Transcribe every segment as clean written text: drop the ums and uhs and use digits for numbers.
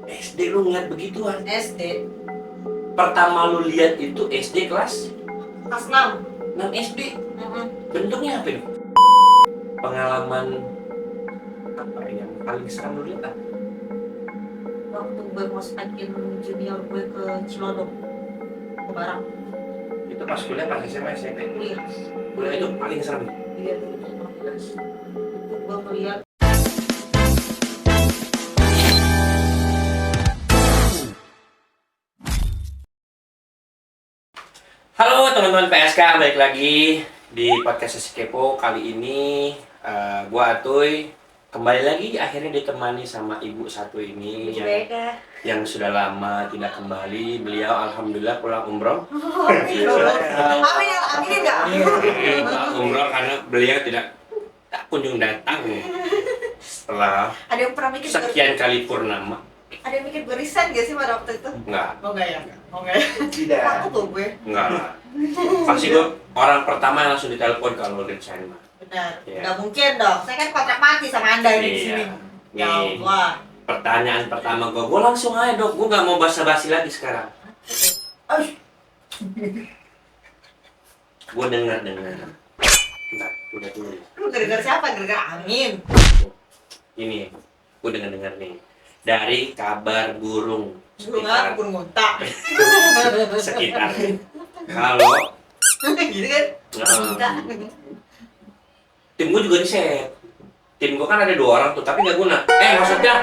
SD lu ngeliat begituan? SD. Pertama lu lihat itu SD kelas Kelas 6. 6 SD. Bentuknya apa itu? Pengalaman apa yang paling seram lu lihat? Waktu gue mau semakin junior gue ke Cilodong, ke Barang. Itu pas kuliah, pas SMA, SMP. Kuliah. Kuliah itu paling serem. Iya, 2015. Itu gue ngeliat. Halo teman-teman PSK, balik lagi di podcast Sesi Kepo. Kali ini gua Atuy kembali lagi akhirnya ditemani sama ibu satu ini yang sudah lama tidak kembali. Beliau alhamdulillah pulang umroh. Amin enggak? Pulang umroh karena beliau tidak kunjung datang setelah Ada yang pernah mikir sekian kali purnama. Ada yang mikir gue resign gak sih pada waktu itu? Enggak. Oh enggak ya? Oh enggak ya? Tidak. Takut tuh gue. Enggak. Pasti gue orang pertama yang langsung ditelepon kalau resign mah. Benar. Iya. Nggak mungkin dong. Saya kan kontrak mati sama Anda ini di sini. Ya Nih, Allah. pertanyaan pertama gue langsung aja dok, gue nggak mau basa-basi lagi sekarang. Gue dengar. Bentar, udah dulu. Lu gara-gara siapa? Gara-gara angin. Ini, gue dengar nih dari kabar burung Burung apa? Burung unta. sekitar. Kalau Gitu kan? Unta. tim gue juga di-set. Tim gue kan ada 2 orang tuh, tapi nggak guna. Maksudnya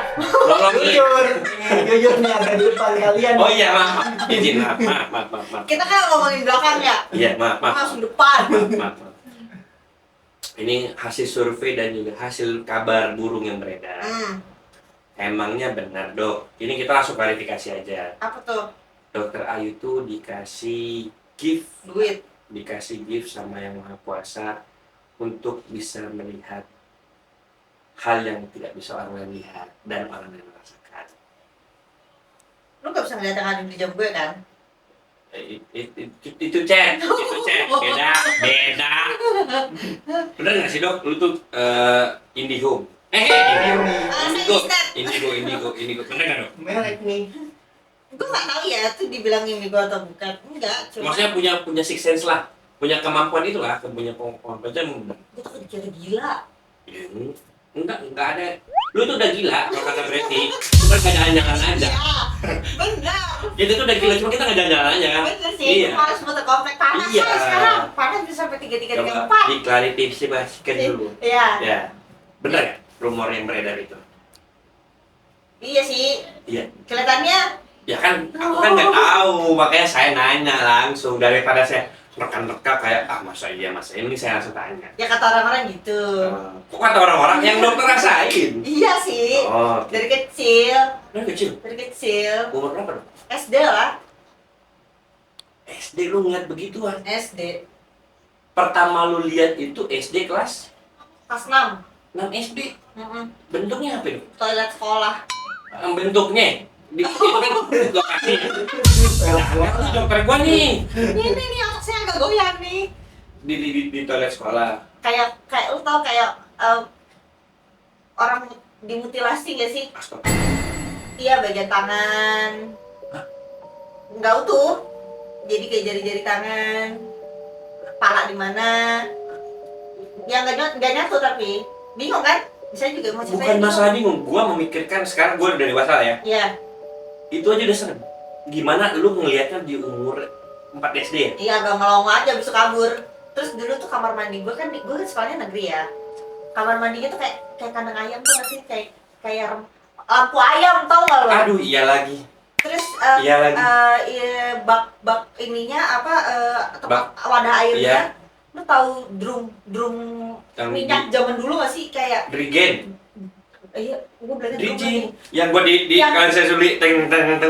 Jujur nih ada di depan kalian. Oh iya, maaf. Izin, maaf. Kita kan ngomongin belakang ya. Iya, maaf. Langsung depan. Maaf. Ini hasil survei dan juga hasil kabar burung yang beredar. Emangnya benar dok? Ini kita langsung klarifikasi aja. Apa tuh? Dokter Ayu tuh dikasih gift, Duit. sama Yang Maha Kuasa untuk bisa melihat hal yang tidak bisa orang lain lihat dan orang lain merasakan. Lu gak bisa ngeliat yang ada di jam gue kan? Itu chat, beda. Bener nggak sih dok? Lu tuh Indihome. Indigo. Bener nggak dok? Merek nih. Gue gak tahu ya tuh dibilang ini gue atau bukan. Enggak, cuma Maksudnya punya six sense lah, punya kemampuan itulah, punya kemampuan itu yang gue tuh dikira gila. ya, enggak ada. Lu tuh udah gila kalau kata berarti, cuma gak jalan-jalan aja. Ya, benar. Itu tuh udah gila, cuma kita gak jalan-jalan aja. Bener sih, Iya. harus muter komplek panas Iya. kan sekarang. Panas bisa sampai 3, 3, 3, Coba 4. diklarifikasikan dulu. Iya. Ya, bener ya rumor yang beredar itu? Iya sih. Iya. Kelihatannya Ya kan, aku kan nggak tahu, makanya saya nanya langsung daripada saya reka kayak masa ini saya langsung tanya. ya kata orang-orang gitu. Kok kata orang-orang yang dokter rasain? Iya sih. Oh, Dari kecil. dari kecil. Umur berapa dong? SD lah. SD lu ngeliat begituan? SD. Pertama lu lihat itu SD kelas Kelas 6. 6 SD. Bentuknya apa itu? Toilet sekolah. Bentuknya? Itu kan lokasi. Nah, dokter gua nih. Ini nih otak saya agak goyang nih. Di toilet sekolah. Kayak lu tau kayak orang dimutilasi gak sih? Astaga. Iya, bagian tangan. Enggak utuh. Jadi kayak jari-jari tangan. Kepala di mana? Ya enggak nyatu tapi bingung kan? Bisa juga mau Bukan masalah bingung, gua memikirkan sekarang gua udah dewasa ya. Iya. Itu aja udah serem. Gimana lu ngelihatnya di umur 4 SD ya? Iya, agak melongo aja bisa kabur. Terus dulu tuh kamar mandi gue kan sekolahnya negeri ya. Kamar mandinya tuh kayak kandang ayam tuh nggak sih? Kayak lampu ayam, tau nggak lo? Aduh, iya lagi. Terus Iya lagi. bak ininya apa tempat wadah airnya? Lu tahu drum Yang minyak zaman dulu nggak sih kayak? Drigen. Iya, gue belajar drum Driji. lagi. Yang gua di Yang- kalian saya sulit teng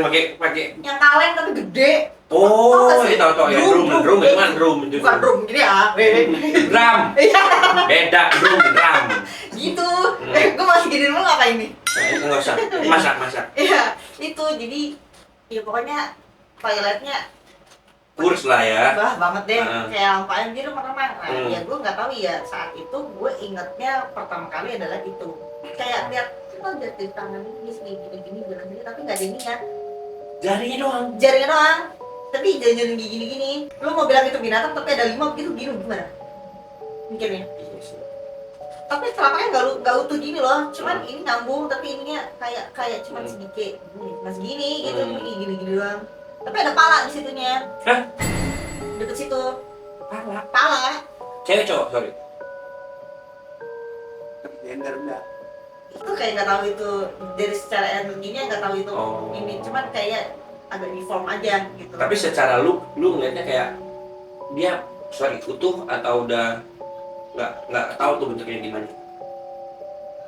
pakai. Yang kaleng tapi gede. Oh, Tau nggak sih? itu tahu ya drum itu kan drum itu. Bukan drum gini ya. Drum. Iya. Beda drum. Gitu. Gue masih gini dulu ngapain nih? Enggak usah. Masak. Iya, itu jadi ya pokoknya toiletnya Kurs lah ya. bah banget deh, Heeh. kayak lampu ayam gitu mana-mana. Nah, Hmm. ya gue nggak tahu ya saat itu gue ingetnya pertama kali adalah itu. Kayak lihat tuh dari tangan ini gini bilang gini, tapi nggak ada ininya. Jarinya doang. Jarinya doang. Tapi jalan-jalan gini. Lu mau bilang itu binatang tapi ada 5 begitu gimana? Mikirnya. Iya sih. Tapi celakanya nggak utuh gini loh, cuman ini nyambung tapi ininya kayak cuman sedikit mas gini gitu, gini doang. Tapi ada pala di situnya. Hah? Deket situ. Pala. Cewek cowok, sorry. Gender enggak. Itu kayak nggak tahu itu dari secara energinya nggak tahu itu ini, cuman kayak agak deform aja gitu. Tapi secara lu ngeliatnya kayak dia utuh atau udah nggak tahu tuh bentuknya gimana?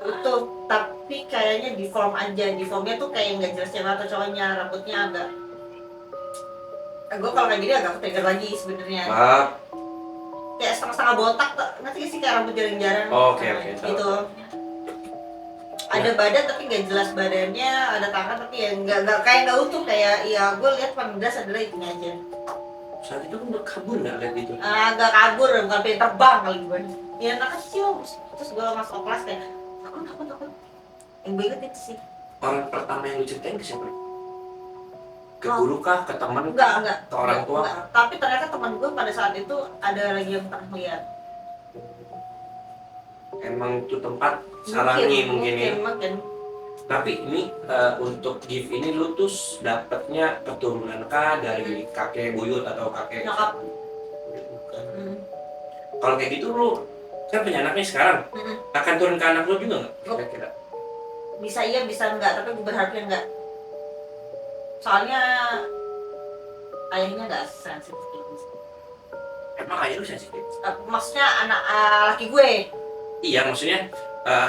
Utuh, tapi kayaknya deform aja. Deformnya tuh kayak nggak jelas cewek atau cowoknya, rambutnya agak. Gue kalau kayak gini agak trigger lagi sebenarnya. Kayak setengah botak, ngerti sih kayak rambut jarang-jarang. Oke, gitu. Ada badan tapi nggak jelas badannya, ada tangan tapi ya nggak utuh, kayak ya gue lihat paling jelas adalah itunya aja. Saat itu kan udah kabur nggak lihat gitu? Agak kabur, bukan pengen terbang kali gue. Ya anak kecil, terus gue masuk kelas kayak takut. Yang gue inget itu sih. Orang pertama yang lu ceritain ke siapa? Ke guru kah? Ke teman? Enggak. Ke orang tua? Enggak. Tapi ternyata teman gue pada saat itu ada lagi yang pernah lihat. Emang itu tempat sarangi mungkin ya. Mungkin. Tapi ini untuk gift ini lu tuh dapatnya keturunan kah dari kakek buyut atau kakek? Nyokap. Kalau kayak gitu lu kan punya anaknya sekarang, akan turun ke anak lu juga nggak? Kira-kira? Bisa iya bisa enggak, tapi gue berharapnya enggak. Soalnya ayahnya nggak sensitif gitu. Emang ayah lu sensitif? Maksudnya anak laki gue. Iya, maksudnya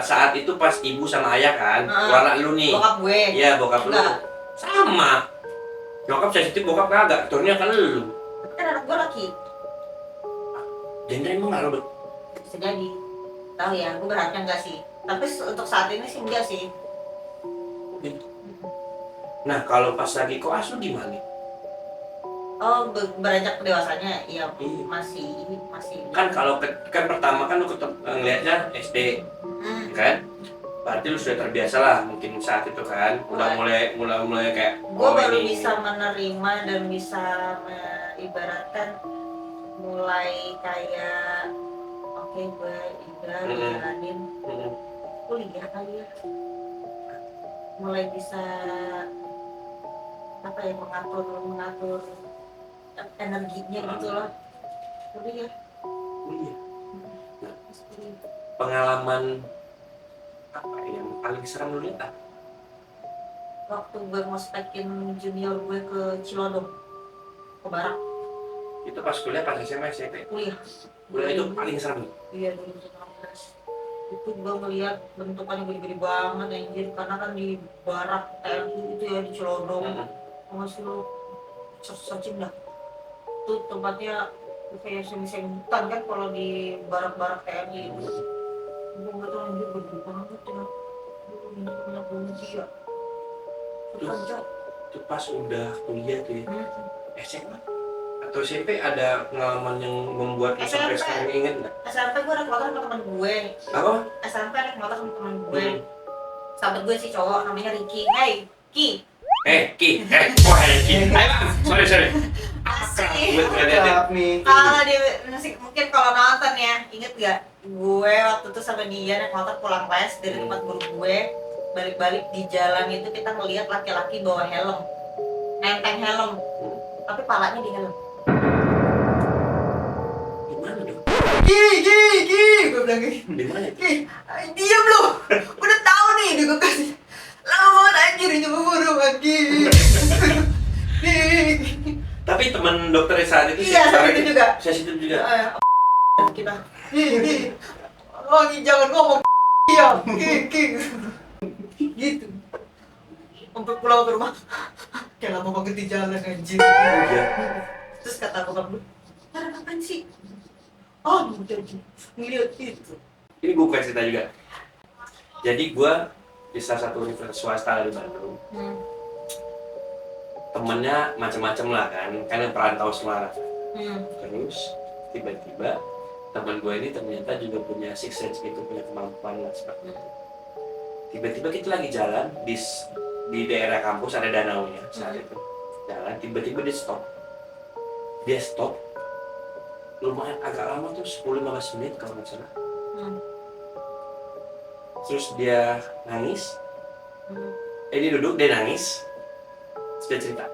saat itu pas ibu sama ayah kan, keluar lu nih. Bokap gue. Iya, bokap lu. Enggak. Sama. Bokap sensitif, bokap kagak. Turunnya kan lu. Tapi kan anak gue laki. Gender emang nggak lu? Bisa jadi. Tahu ya, gue berharapnya enggak sih. Tapi untuk saat ini sih enggak sih. Nah, kalau pas lagi koas lu gimana? Oh, beranjak dewasanya, iya masih. Kan kalau kan pertama kan lu ngeliatnya SD, kan? Berarti lu sudah terbiasa lah mungkin saat itu kan, udah mulai kayak. Gue baru bisa menerima dan bisa ibaratkan mulai kayak oke, gue jalanin kuliah kali ya, mulai bisa apa ya mengatur energinya gitu loh. Kuliah. Nah, pengalaman apa yang paling serem lu lihat? Waktu gue mau spekin junior gue ke Cilodong, ke Barak. Itu pas kuliah, pas SMA, SMP? Kuliah Kuliah itu paling serem? Iya, 2016. Itu gue melihat bentukannya gede-gede banget anjir, karena kan di Barak TNI itu ya, di Cilodong. Masih lo searching dah. Itu tempatnya kayak semi-semi hutan kan kalau di Barak-Barak TNI itu. Gue nggak tahu anjir gede banget ya. Ini banyak banget ya. Itu pas udah kuliah tuh ya? SMA? Atau SMP ada pengalaman yang membuat lu sampai sekarang inget nggak? SMP gue naik motor sama temen gue. Apa? SMP naik motor sama temen gue. Sahabat gue si cowok namanya Ricky. Hey, Ki. Ki. Ayo bang, sorry. Asik. nih. Kalau di mungkin kalau nonton ya, inget gak? Gue waktu itu sama dia naik motor pulang les dari tempat guru gue. Balik-balik di jalan itu kita ngeliat laki-laki bawa helm, nenteng helm, tapi palanya di helm. Gimana dong? Ki, gue bilang gitu. Gimana? Ki, diam lu. Udah tahu nih, gue kasih. Lama banget anjir, coba burung Ki. Tapi teman dokter saat itu Iya, saat itu juga. Sensitif juga. Kita. Ki. Lagi jangan ngomong ya. Ki. Gitu. Sampai pulang ke rumah. Kayak lama banget di jalan anjir. Iya. Terus kata bokap gue, "Ada apaan sih?" Oh, udah ngeliat itu. Ini gue bukan cerita juga. Jadi gue di salah satu universitas swasta di Bandung. Temennya macam-macam lah kan yang perantau Semarang. Terus tiba-tiba teman gue ini ternyata juga punya sixth sense gitu, punya kemampuan lah seperti itu. Tiba-tiba kita lagi jalan di daerah kampus, ada danaunya saat itu. Jalan, tiba-tiba dia stop lumayan agak lama tuh, 10-15 menit kalau nggak salah. Terus dia nangis, dia duduk, dia nangis, terus dia cerita,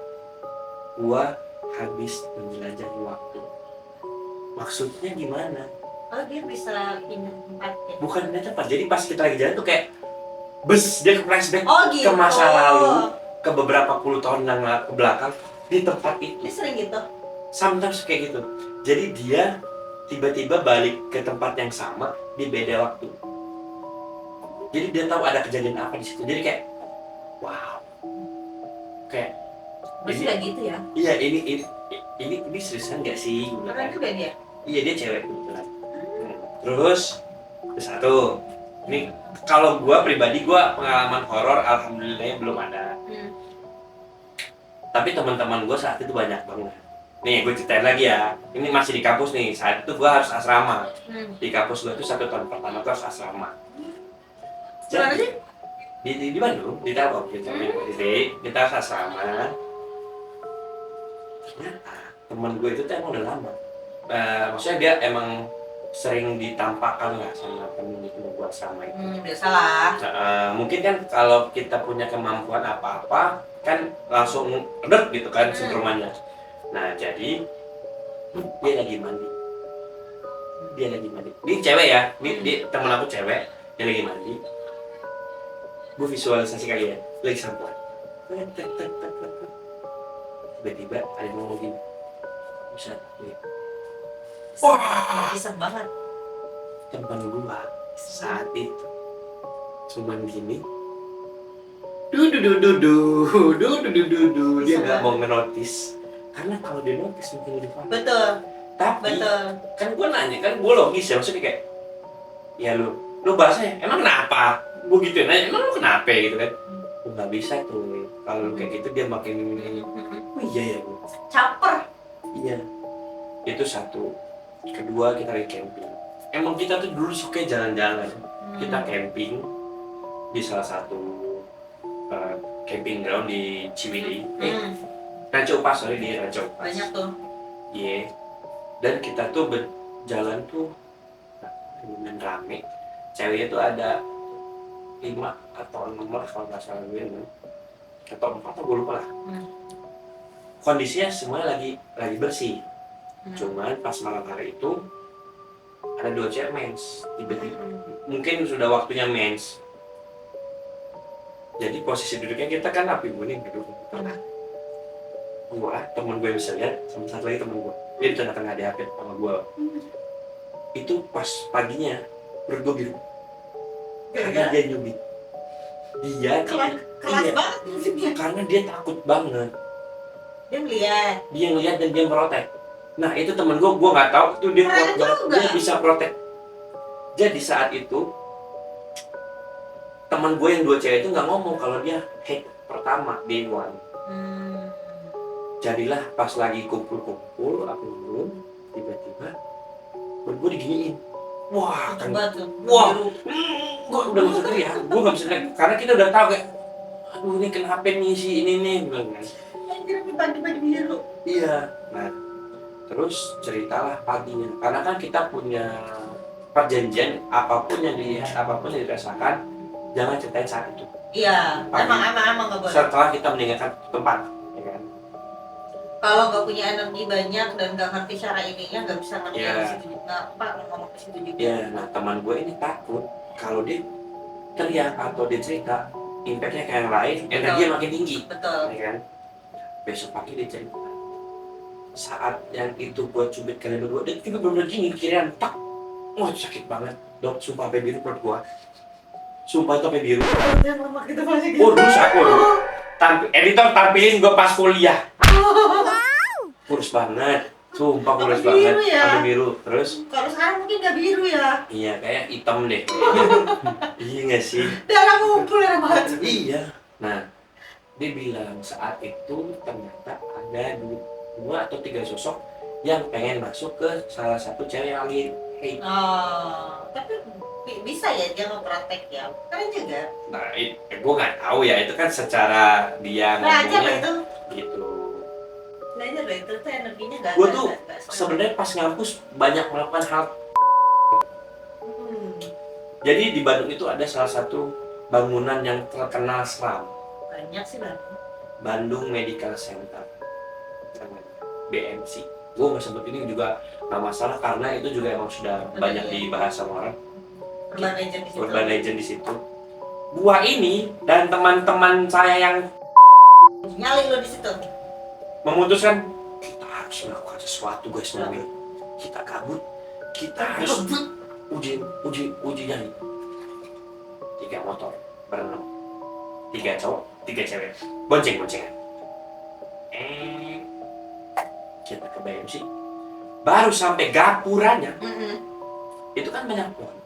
gua habis menjelajahi waktu. Maksudnya gimana? Oh, dia bisa pindah tempat ya? Bukan pindah tempat, jadi pas kita lagi jalan tuh kayak dia flashback Oh, gitu. ke masa lalu, ke beberapa puluh tahun yang ke belakang di tempat itu. Dia sering gitu? Sometimes kayak gitu. Jadi dia tiba-tiba balik ke tempat yang sama di beda waktu. Jadi dia tahu ada kejadian apa di situ. Jadi kayak wow. Kayak Masih kayak gitu ya? iya, ini seriusan nggak sih? Keren juga dia. Iya, dia cewek kebetulan. Terus satu, ini kalau gua pribadi, gua pengalaman horor alhamdulillah belum ada. Tapi teman-teman gua saat itu banyak banget. Nih, gue ceritain lagi ya. Ini masih di kampus nih. Saat itu gue harus asrama. Di kampus gue itu 1 tahun pertama gue harus asrama. Gimana sih? Di Bandung, di Telkom gitu. Jadi kita harus asrama. Ternyata teman gue itu tuh emang udah lama. Maksudnya dia emang sering ditampakkan lah sama temen-temen gue asrama itu. Biasalah. Mungkin kan kalau kita punya kemampuan apa-apa kan langsung redek gitu kan sindromannya. Nah, jadi dia lagi mandi. Ini cewek ya, dia temen aku cewek, dia lagi mandi. Gue visualisasi kali ya, lagi sampo. Tiba-tiba ada yang ngomong gini. Bisa, Wah, kisah banget. teman gua saat itu cuman gini. Dia nggak mau ngenotis. Karena kalau dia notice mungkin lebih parah. Betul. Tapi kan gue nanya, kan gue logis ya, maksudnya kayak ya lu bahasanya emang kenapa? Gue gitu nanya, emang lu kenapa gitu kan? Gue nggak bisa tuh, kalau lu kayak gitu dia makin oh iya ya gue. Caper. Iya, itu satu. Kedua, kita lagi camping. Emang kita tuh dulu suka jalan-jalan. Kita camping di salah satu camping ground di Ciwidey. Ranca Upas, di Ranca Upas. Banyak tuh. Iya. Dan kita tuh berjalan tuh lumayan rame. Ceweknya tuh ada 5 atau 6 lah kalau nggak salah gue, atau 4 atau gue lupa lah. Kondisinya semuanya lagi bersih. Cuman pas malam hari itu ada 2 cewek mens. Tiba-tiba mungkin sudah waktunya mens. Jadi posisi duduknya kita kan api unggun gitu. Gua, temen gue bisa lihat, sama satu lagi temen gue, dia di tengah-tengah di HP sama gue. Itu pas paginya perut gue biru karena dia nyubit. Dia kelas banget musiknya. karena dia takut banget. Dia ngeliat dan dia merotek. Nah itu temen gue nggak tahu itu dia kuat banget, dia bisa protek. Jadi saat itu teman gue yang 2 cewek itu nggak ngomong kalau dia hack pertama day one. Jadilah pas lagi kumpul aku belum, tiba-tiba gue diginiin. Wah, kan, wah, gue udah nggak bisa teriak, gue nggak bisa teriak karena kita udah tahu kayak, aduh ini kenapa nih si ini nih, bilang kan. baju biru. Iya. Nah, terus ceritalah paginya, karena kan kita punya perjanjian apapun yang dilihat, apapun yang dirasakan, jangan ceritain saat itu. Iya, emang nggak boleh. Setelah kita meninggalkan tempat, ya kan? Kalau nggak punya energi banyak dan nggak ngerti cara ininya, nggak bisa ngerti Iya. di situ juga, ngomong ke situ juga. Ya, nah teman gue ini takut kalau dia teriak atau dia cerita, impactnya kayak yang lain, energinya makin tinggi. Betul. Ya kan? Besok pagi dia cerita, saat yang itu gue cubit kalian berdua, dia tiba bener-bener gini, kirian, tak, wah sakit banget, dok, sumpah sampai biru perut gue, sumpah itu sampai biru. Oh, rusak loh. Editor tampilin gue pas kuliah. Kurus banget, sumpah kurus banget, sampai biru. Terus? Kalau sekarang mungkin nggak biru ya. Iya, kayak hitam deh. Iya nggak sih? Darah ngumpul ya banget. Iya. Nah, dia bilang saat itu ternyata ada 2 atau 3 sosok yang pengen masuk ke salah satu cewek yang lagi hate. Tapi Bisa ya dia ngepraktek ya, keren juga. Nah, gue nggak tahu ya, itu kan secara dia Belajar loh ngomongnya itu, gitu. belajar loh itu tuh energinya nggak. Gue tuh nggak sama. sebenarnya pas ngampus banyak melakukan hal. Hmm, Jadi di Bandung itu ada salah satu bangunan yang terkenal seram, banyak sih bang. Bandung Medical Center, namanya BMC. Gue nggak sebut ini juga nggak masalah karena itu juga emang sudah Udah, banyak iya. dibahas sama orang. Urban legend di situ. Urban legend di situ. Gua ini dan teman-teman saya yang Nyali lo di situ. memutuskan kita harus melakukan sesuatu guys mobil. Kita kabut, kita harus uji nyali. 3 motor berenam, 3 cowok, 3 cewek, bonceng-boncengan. Kita ke BMC, baru sampai gapuranya itu kan banyak pohon.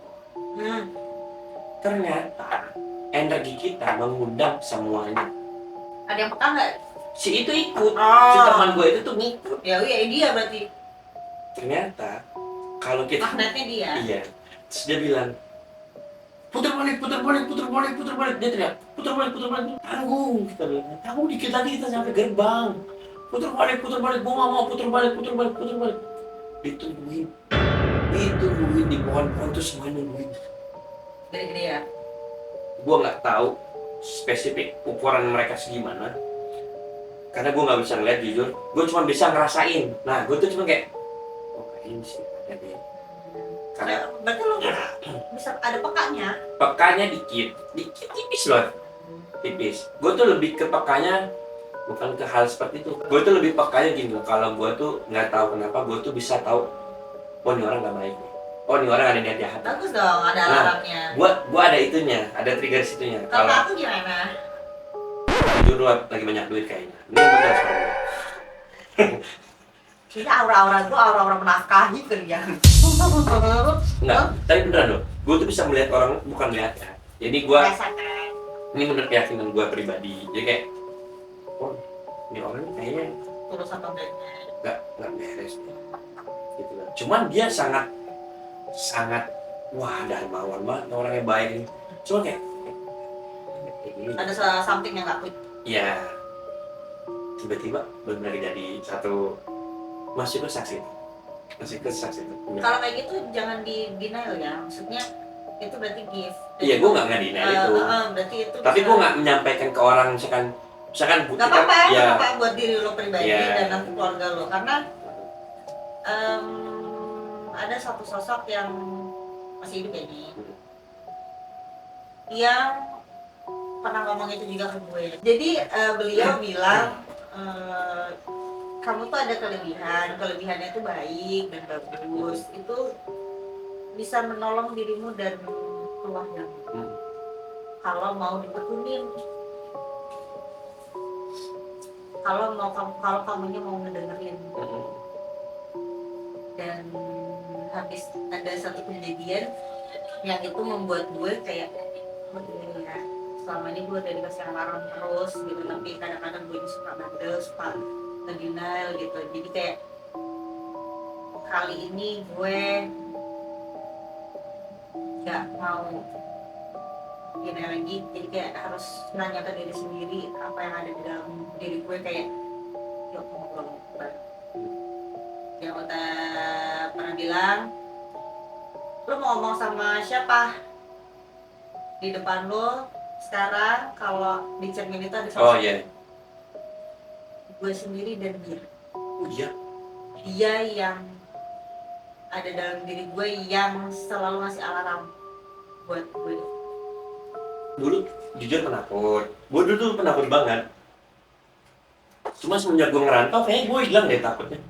Ternyata energi kita mengundang semuanya. Ada yang peka nggak? Si itu ikut, Oh. si teman gue itu tuh ngikut. Ya iya dia berarti Ternyata kalau kita magnetnya dia. iya, terus dia bilang putar balik. Dia teriak putar balik. Tanggung, kita bilang tanggung dikit lagi kita sampai gerbang. Putar balik. Gua nggak mau putar balik. Ditungguin di pohon-pohon tuh semua nungguin. Gede-gede ya. Gua nggak tahu spesifik ukuran mereka segimana. Karena gue nggak bisa ngeliat jujur, gue cuma bisa ngerasain. Nah, gue tuh cuma kayak, oh kayaknya sih ada deh. Karena Berarti lo bisa ada pekanya. pekanya dikit tipis loh, tipis. Gue tuh lebih ke pekanya bukan ke hal seperti itu. Gue tuh lebih pekanya gini loh. Kalau gue tuh nggak tahu kenapa, gue tuh bisa tahu, oh ini orang nggak baik nih. Oh ini orang ada niat jahat. Bagus dong ada Nah, alarmnya. Gue ada itunya, ada trigger situnya. Kalau Kalau aku gimana? jujur lu lagi banyak duit kayaknya. Ini bener suara gue. Kayaknya aura-aura gue aura-aura menafkahi kali ya. Enggak, tapi beneran loh. Gue tuh bisa melihat orang, bukan lihat ya. Jadi gue, Rasakan. ini menurut keyakinan gue pribadi. Jadi kayak, oh ini orang ini kayaknya Tulus atau enggaknya. nggak beres deh. Gitu lah. Cuman dia sangat wah dermawan banget, orangnya baik nih. Cuma kayak ini, Ada something yang nggak klik. ya tiba-tiba benar jadi satu masih saksi itu. Kalau kayak gitu jangan di denial ya. Maksudnya itu berarti gift. Iya, gue nggak denial itu. Berarti itu. Tapi bisa- gue nggak menyampaikan ke orang misalkan Gak apa-apa, ya, gak apa-apa buat diri lo pribadi Iya. dan nanti keluarga lo. Karena ada satu sosok yang masih hidup ya nih, yang pernah ngomong itu juga ke gue. Jadi beliau bilang kamu tuh ada kelebihannya itu baik dan bagus, itu bisa menolong dirimu dan keluarga kalau mau ditekunin. Kalau kamunya mau ngedengerin. Dan habis ada satu kejadian yang itu membuat gue kayak oh iya ya, selama ini gue udah dikasih alarm terus gitu, tapi kadang-kadang gue suka bandel, suka ngedenial gitu. Jadi kayak kali ini gue gak mau gini lagi, jadi kayak harus nanya ke diri sendiri apa yang ada di dalam diri gue. Kayak yuk ngomong yang udah pernah bilang, lo mau ngomong sama siapa di depan lo sekarang, kalau di cermin itu ada oh sosok iya, gue sendiri dan dia yang ada dalam diri gue yang selalu ngasih alarm buat gue. dulu jujur penakut. Gue dulu tuh penakut banget. Cuma semenjak gue ngerantau, kayaknya gue hilang deh takutnya.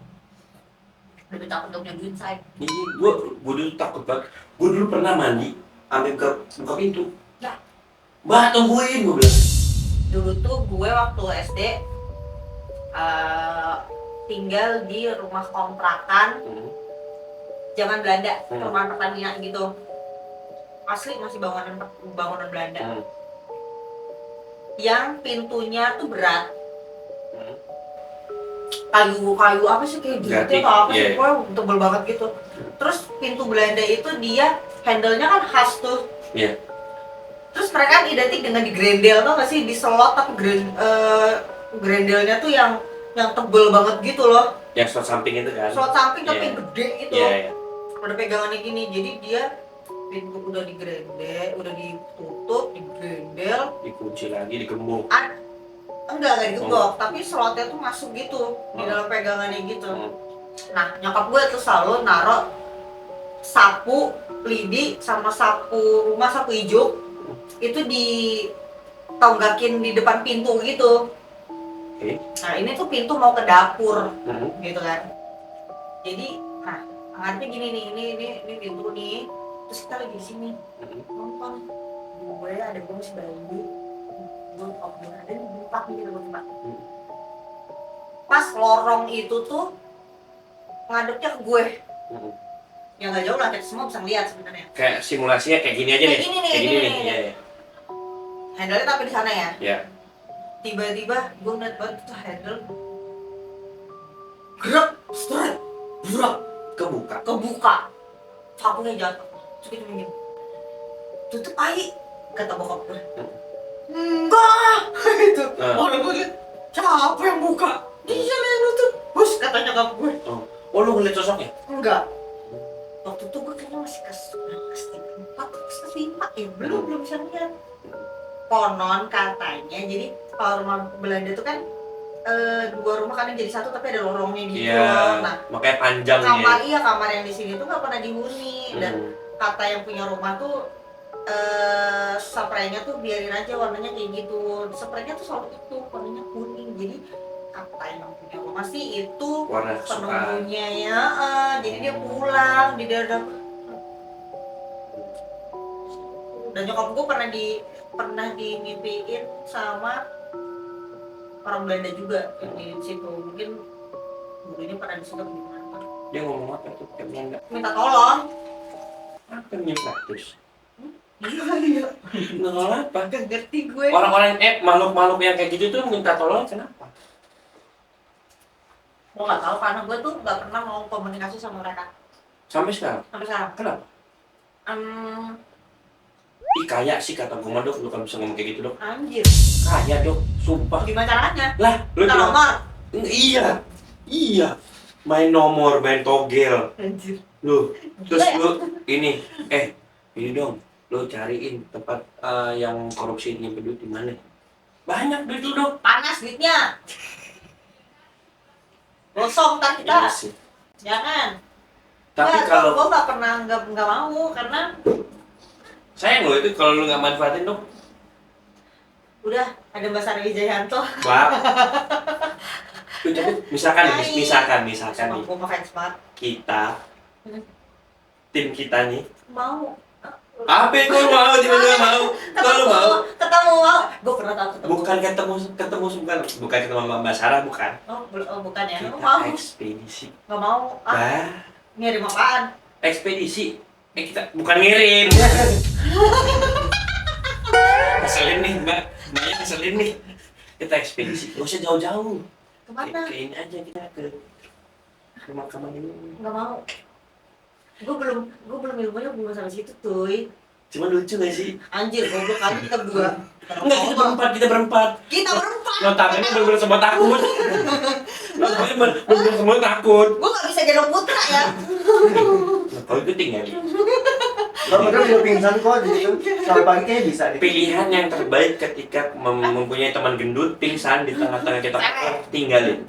Lebih takut untuk nyebutin saya. Iya, gue dulu takut banget. Gue dulu pernah mandi, sampai buka pintu. Ya. Mbak, tungguin, gue bilang. Dulu tuh gue waktu SD tinggal di rumah kontrakan zaman Belanda, perumahan Pertamina gitu. Asli masih bangunan Belanda. Yang pintunya tuh berat. kayu apa sih kayak gitu Gatik, atau apa sih, iya. pokoknya tebel banget gitu. Terus pintu Belanda itu dia handle-nya kan khas tuh. Iya. Terus mereka kan identik dengan di grendel, tau gak sih, di slot tapi grendelnya tuh yang tebel banget gitu loh. Yang slot samping itu kan. Slot samping tapi Iya. gede gitu. Iya, iya. Ada pegangannya gini, jadi dia pintu udah digrendel, udah ditutup, digrendel. Dikunci lagi, digembok. Enggak digembok, tapi slotnya tuh masuk gitu di dalam pegangannya gitu. Nah, nyokap gue tuh selalu naruh sapu lidi sama sapu rumah, sapu ijuk itu ditonggakin di depan pintu gitu. Oke. Nah, ini tuh pintu mau ke dapur Mhm. gitu kan. Jadi, nah, artinya gini nih, ini pintu nih. Terus kita lagi di sini nonton. Gue ada gue masih bayi. Gue ada di tempat nih gitu tempat. Pas lorong itu tuh ngadepnya ke gue. Ya nggak jauh lah, kita semua bisa ngeliat sebenarnya. Kayak simulasinya kayak gini aja Kayak nih. gini nih, Kayak gini gini nih. nih. Iya, iya. Handle-nya tapi di sana ya. Iya. Tiba-tiba gue ngeliat banget tuh handle gerak, straight, gerak, kebuka, sapunya jatuh, terus kita minggir, tutup ai, kata bokap gue. Enggak, itu orang gue liat, siapa yang buka? Dia lah yang nutup, bos, kata nyokap gue. Oh, lu ngeliat sosoknya? Enggak, waktu itu gue kayaknya masih kelas 4 atau kelas 5 ya, belum bisa lihat. Konon katanya, jadi kalau rumah Belanda itu kan dua rumah kan jadi satu tapi ada lorongnya gitu. Iya. Nah, Makanya panjang nih. kamar yang di sini tuh nggak pernah dihuni. Dan kata yang punya rumah tuh spraynya tuh biarin aja warnanya kayak gitu. Spraynya tuh selalu itu warnanya kuning. Jadi kata yang punya rumah sih itu Warna kesukaan. penunggunya ya. Jadi dia pulang di daerah. Dan nyokap gue pernah dimimpiin sama orang Belanda juga yang di situ. Mungkin gurunya pernah disitu gimana. Dia ngomong apa tuh? Kayak Belanda. Minta tolong. Apa minta terus? Iya. Nggak apa? Gak ngerti gue. Orang-orang makhluk-makhluk yang kayak gitu tuh minta tolong kenapa? Gue nggak tahu karena gue tuh nggak pernah mau komunikasi sama mereka Sampai sekarang? sampai sekarang. Kenapa? Ih kaya sih kata gue mah dok, lu kan bisa ngomong kayak gitu dok. Anjir. Kaya dok, sumpah. Gimana caranya? Lah, lu Minta bilang, nomor. Iya. Main nomor, main togel. Anjir. Lu, terus Gila ya? lu ini dong, lu cariin tempat yang korupsi nyimpen duit di mana? Banyak duit lu dok. Panas duitnya. Gosong ntar Iya kita. sih. Jangan. Tapi Nggak, kalau gue nggak pernah nggak mau karena sayang lo itu kalau lu nggak manfaatin dok. udah ada Mbak Sari Wijayanto. Wah. Lu tapi misalkan nih, Gue ngefans banget. kita tim kita nih. Mau. Apa itu lu mau? Tiba-tiba mau. Kalau mau. Ketemu mau. Gue pernah tahu ketemu. Bukan ketemu sama Mbak Sarah bukan. Oh, bukan ya. Lu Kita mau? ekspedisi. Nggak mau. Bah, Ngirim apaan? ekspedisi. Kita bukan ngirim. Keselin nih Mbak. Mbaknya keselin nih. Kita ekspedisi. Gak usah jauh-jauh. Kemana? Ke ini aja kita ke makam ini. Nggak mau. Gue belum ilmunya belum sampai situ tuh. Cuma lucu gak sih? Anjir, goblok kali kita berdua. Enggak, kita berempat. Kita berempat. Notabene bener-bener semua takut. Notabene bener-bener semua takut. Gue nggak bisa gendong Putra ya. Nah, kalau itu tinggal. Kalau mereka udah pingsan kok gitu. Sampai pagi kayaknya bisa deh. Pilihan yang terbaik ketika mempunyai teman gendut pingsan di tengah-tengah kita tinggalin.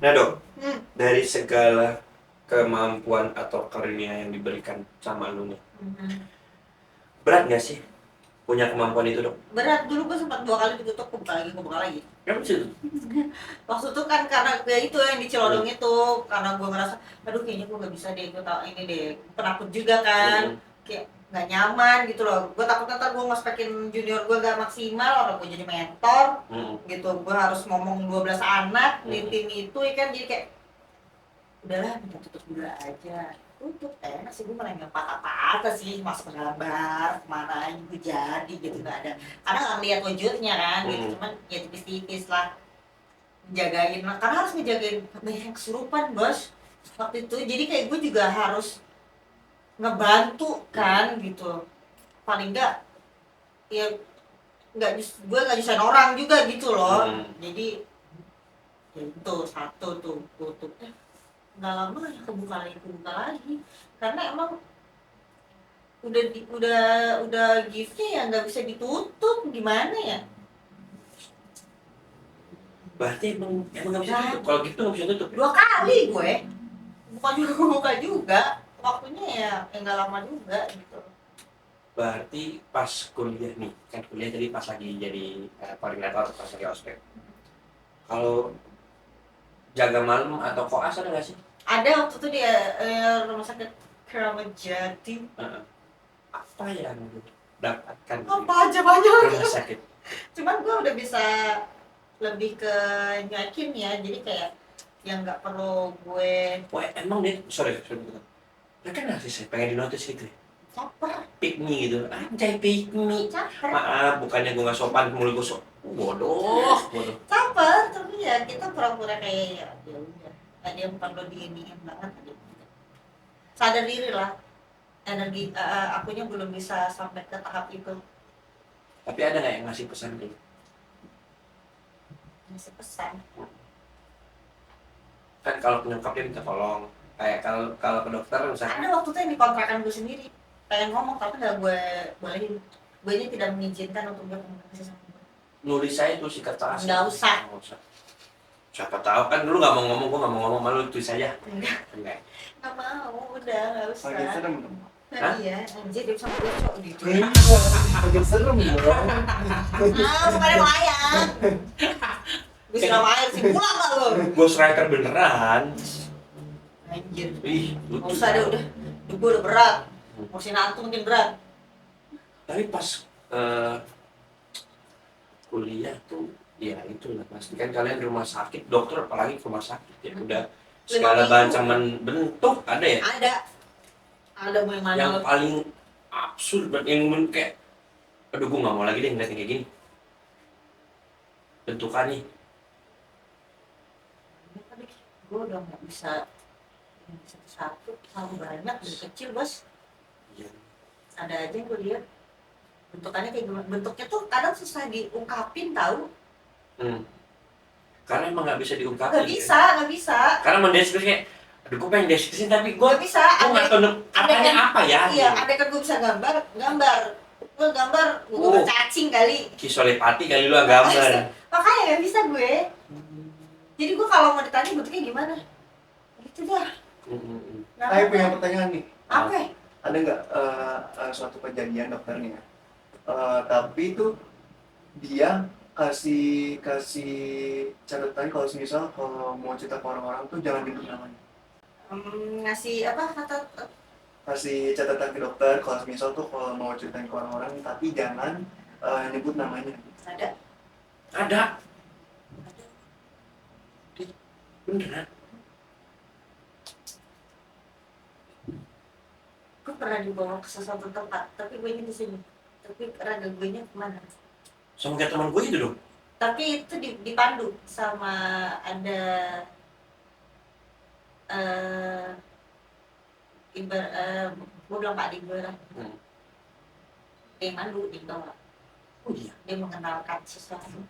Nah dok, dari segala kemampuan atau karunia yang diberikan sama lu nih, berat gak sih punya kemampuan itu dok? Berat, dulu gue sempat 2 kali ditutup, gue buka lagi. Kenapa sih? Waktu itu kan karena ya itu yang di Cilodong itu, karena gue ngerasa, aduh kayaknya gue nggak bisa deh, gue tau ini deh, penakut juga kan, kayak nggak nyaman gitu loh. Gue takut ntar gue ngospekin junior gue gak maksimal, orang gue jadi mentor, gitu. Gue harus ngomong 12 anak di tim itu, ya kan, jadi kayak udahlah minta tutup dulu aja. tutup enak sih, gue malah nggak apa-apa sih masuk ke dalam bar kemana juga jadi gitu, nggak ada karena nggak lihat wujudnya kan gitu, cuman ya tipis-tipis lah menjagain lah, karena harus ngejagain banyak yang kesurupan bos waktu itu, jadi kayak gue juga harus ngebantu kan gitu, paling nggak ya gue nggak nyusahin orang juga gitu loh. Jadi ya itu satu tuh tutup nggak lama ya kebuka lagi karena emang udah giftnya ya nggak bisa ditutup, gimana ya, Berarti emang nggak bisa tutup. Kalau gitu nggak bisa tutup. 2 kali gue buka juga waktunya ya nggak lama juga gitu. Berarti pas kuliah nih, kan kuliah tadi pas lagi jadi koordinator, pas lagi ospek. Kalau jaga malam atau koas ada nggak sih? Ada waktu itu di rumah sakit Keramat Jati. Apa yang dapatkan Apa aja banyak. di rumah sakit? Cuman gue udah bisa lebih ke nyakin ya, jadi kayak yang nggak perlu gue Wah emang deh, sorry. Mereka ngasih saya pengen dinotis gitu ya? caper. Pick me gitu, anjay pick me. Caper. Maaf, bukannya gue nggak sopan, mulut gue bodoh. Caper, tapi ya kita pura-pura kayak ya udah. Ada yang perlu diiniin banget. Sadar diri lah. Energi akunya belum bisa sampai ke tahap itu. Tapi ada nggak yang ngasih pesan gitu? Masih pesan. Kan kalau penyokapnya minta tolong, kayak kalau ke dokter misalnya. Ada waktu itu yang di kontrakan gue sendiri. Pengen ngomong tapi nggak gue bolehin. Gue ini tidak mengizinkan untuk gue komunikasi sama gue. Nulis saya tuh sikat kertas. Nggak usah. Siapa tahu kan dulu nggak mau ngomong, gue nggak mau ngomong, malu tulis aja. Enggak mau, udah nggak usah. Makin serem dong. Nah, iya, anjir dia sama bocok gitu. Makin serem dong. Bukannya melayang. Gue siram air sih, pulang gak lo? Ghostwriter beneran. Anjir. Ih, Gak usah deh, udah. Gue udah berat. Kursi nantu mungkin berat. Tapi pas kuliah tuh, ya itulah pasti kan kalian di rumah sakit, dokter apalagi ke rumah sakit ya udah segala macam bentuk ada ya. Ada mau yang mana? Yang paling absurd, yang kayak, aduh gue nggak mau lagi deh ngeliat kayak gini. Bentukannya. Gue udah nggak bisa satu-satu, terlalu banyak dari kecil bos. Iya. Ada aja yang gue lihat bentukannya kayak gimana. Bentuknya tuh kadang susah diungkapin tahu. Karena emang nggak bisa diungkapin. Nggak bisa. Karena mendeskripsi kayak, aduh gue pengen deskripsi tapi gue Nggak bisa. gue nggak tahu apanya apa ya. Iya, andai kan gue bisa gambar. Gue gambar, gue bercacing kali. Kisolepati kali lu gambar. Makanya nggak bisa gue. Jadi gue kalau mau ditanya bentuknya gimana, gitu dah. Saya punya pertanyaan nih. Apa? Ada nggak suatu kejadian dokternya? Tapi itu dia kasih catatan kalau misal kalau mau cerita ke orang-orang tuh jangan nyebut namanya. Ngasih apa kata? Kasih catatan ke dokter kalau misal tuh kalau mau ceritain ke orang-orang tapi jangan nyebut namanya. Ada. Beneran. Gue pernah dibawa ke sesuatu tempat, tapi gue ini di sini. Tapi raga gue nya kemana? Sama kayak teman gue itu dong. Tapi itu dipandu sama ada gue bilang Pak Adi gue lah. Dia mandu di bawah. Oh iya. Dia mengenalkan sesuatu.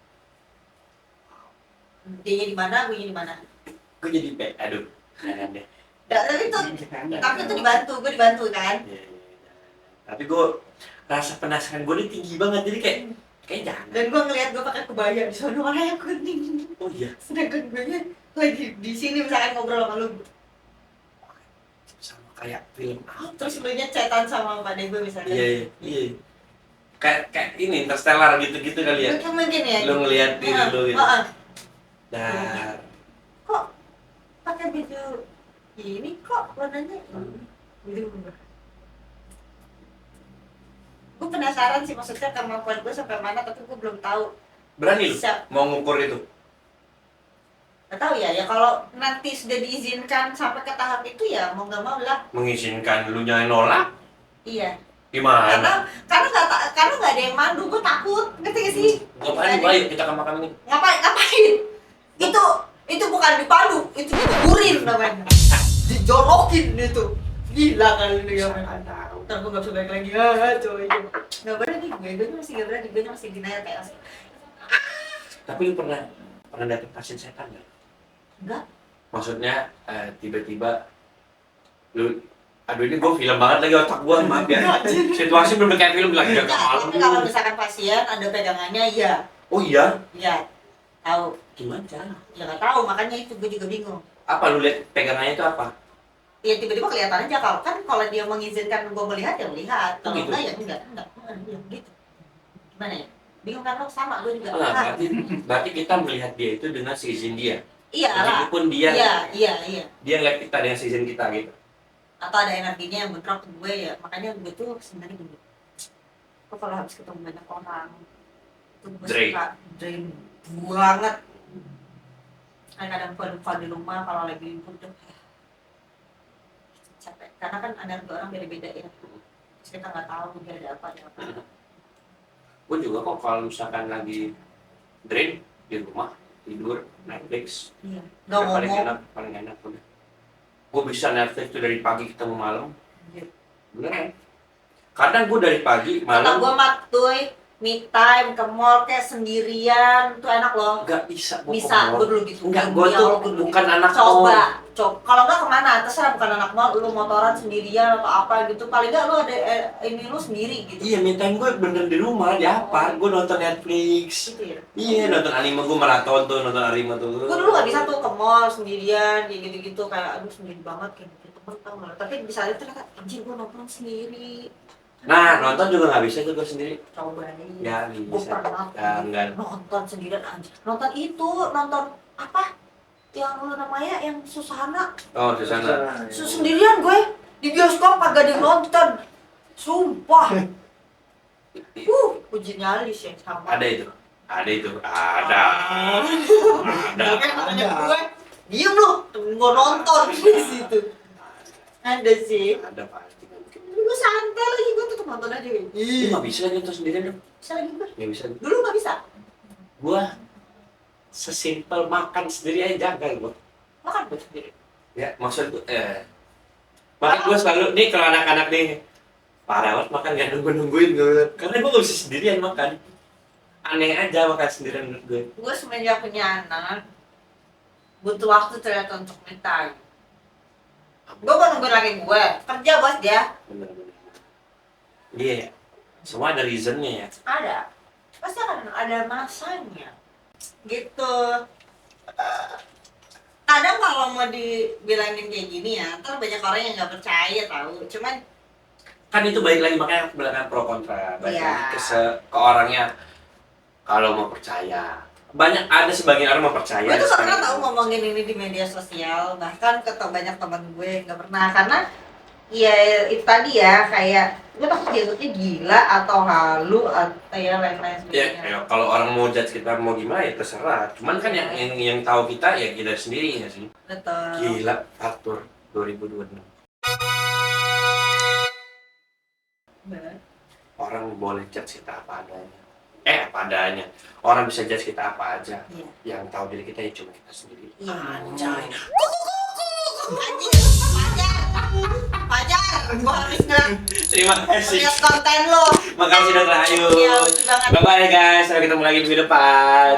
Dia di mana, gue di mana. Gue jadi aduh, jangan deh. Tapi itu gue dibantu kan. Ya. Tapi gue rasa penasaran gue ini tinggi banget, jadi kayak jangan. Dan gue ngeliat gue pakai kebaya di sana warnanya kuning. Oh iya. Sedangkan gue nya lagi di sini misalkan ngobrol sama lu. Sama kayak film apa? Terus lu nya chatan sama Pak Dego misalkan. Iya. Kayak ini Interstellar gitu-gitu kali ya. Mungkin ya. Lu ngeliat diri lu gitu. Dar. Kok pakai baju ini kok warnanya gitu. Gue penasaran sih maksudnya kemampuan gue sampai mana, tapi gue belum tahu. Berani lu mau ngukur itu? Nggak tahu ya, ya kalau nanti sudah diizinkan sampai ke tahap itu ya mau nggak mau lah. Mengizinkan lu jangan nolak? Iya. Gimana? Karena nggak ada yang mandu, gue takut, ngerti gak sih? Ngapain? Ayo kita ke makam ini. Ngapain? Itu bukan dipandu, itu dikuburin namanya. Dijolokin itu. Gila kali lu ya. Ntar gue nggak bisa balik lagi. Coy. Nggak berani gue masih nggak berani, gue masih denial kayak asli. Tapi lu pernah dapet pasien setan nggak? Enggak. Maksudnya tiba-tiba lu, aduh ini gue film banget lagi otak gue, maaf ya. Situasi bener kayak film lagi jaga malam. Tapi kalau misalkan pasien ada pegangannya, iya. Oh iya? Iya. Tahu. Gimana cara? Ya nggak tahu, makanya itu gue juga bingung. Apa lu lihat pegangannya itu apa? Ya tiba-tiba kelihatan aja, kalau dia mengizinkan gue melihat ya melihat, kalau Gitu. enggak ya enggak gitu. Gimana ya? Bingung kan lo, sama gue juga. Nah, berarti kita melihat dia itu dengan seizin dia. Iya lah. Meskipun dia Iya. dia ngeliat kita dengan seizin kita gitu. Atau ada energinya yang bentrok ke gue ya, makanya gue tuh sebenarnya gini. Kok kalau habis ketemu banyak orang itu gue Drain. suka drain banget. Kadang kalau di rumah kalau lagi libur tuh capek, karena kan energi orang beda-beda ya. Terus kita nggak tahu dia ada apa. Gue juga kok kalau misalkan lagi drain di rumah, tidur, Netflix, Iya. yang Nggak paling ngomong. enak udah. Gue bisa Netflix tuh dari pagi ketemu malam. Iya. Beneran. Kadang gue dari pagi Kata malam gue matuy, me time ke mall kayak sendirian tuh enak loh. nggak bisa. Bisa, gue dulu gitu. Enggak, Demi gue tuh Allah, gua dulu bukan gitu. anak Coba. Kalau nggak kemana? Terserah, bukan anak mall, lu motoran sendirian atau apa gitu. Paling nggak lu ada ini lu sendiri gitu. Iya, me time gue bener di rumah, di apa? Gue nonton Netflix. Gitu ya. Iya, nonton anime, gue maraton tuh, nonton anime tuh. Gue dulu nggak bisa tuh ke mall sendirian kayak gitu-gitu, kayak aduh sendiri banget kayak gitu, temen tau nggak? Tapi bisa aja ternyata anjir gue nonton sendiri. Nah, nonton juga nggak bisa tuh gue sendiri. Cobain. Ya, Gue bisa. pernah Ya, enggak. nonton sendirian anjir. Nonton apa? Yang lu namanya yang Susana. Oh, di sana. Sendirian gue di bioskop kagak ada yang nonton. Sumpah. Uji nyali sih sama. Ada itu. Ada. Makanya gue diem lu, gue nonton di situ. Ada sih. Ada pasti. Gue santai lagi, gue tetep nonton aja. Lu nggak bisa lagi nonton sendirian dong? Bisa lagi gue. Nggak bisa. Dulu nggak bisa. Gua sesimpel makan sendiri aja jaga gua. Makan gue sendiri. Ya, maksud gua makanya gua selalu nih kalau anak-anak nih parah banget makan nggak nungguin gue. Karena gua nggak bisa sendirian makan. Aneh aja makan sendirian menurut gue. Gue semenjak punya anak butuh waktu ternyata untuk me time. Gue mau nungguin lagi gue kerja bos dia. Bener-bener. Iya, semua ada reasonnya ya. Ada, pasti akan ada masanya gitu. Kadang kalau mau dibilangin kayak gini ya, ntar banyak orang yang nggak percaya tahu. Cuman Kan itu balik lagi, makanya belakang pro kontra. Balik Iya. lagi ke orangnya. Kalau mau percaya, banyak ada sebagian orang mau percaya. gue tuh gak pernah sebagian tahu orang- ngomongin ini di media sosial. Bahkan ke banyak teman gue nggak pernah, karena ya itu tadi ya, kayak gue takut dianggapnya gila atau halu atau ya lain-lain Ya, sebagainya. ya, kalau orang mau judge kita mau gimana ya terserah. Cuman kan yang tahu kita ya kita sendiri ya sih. Betul. Gila, faktor 2026. Bener. Orang boleh judge kita apa adanya. Apa adanya. Orang bisa judge kita apa aja. Iya. Yang tahu diri kita ya cuma kita sendiri. Iya. Anjay. Anjir, Fajar, gua harus Terima kasih. ngeliat konten lo. Makasih udah terhayu. Iya, lucu banget. Bye bye guys. Sampai ketemu lagi di video depan.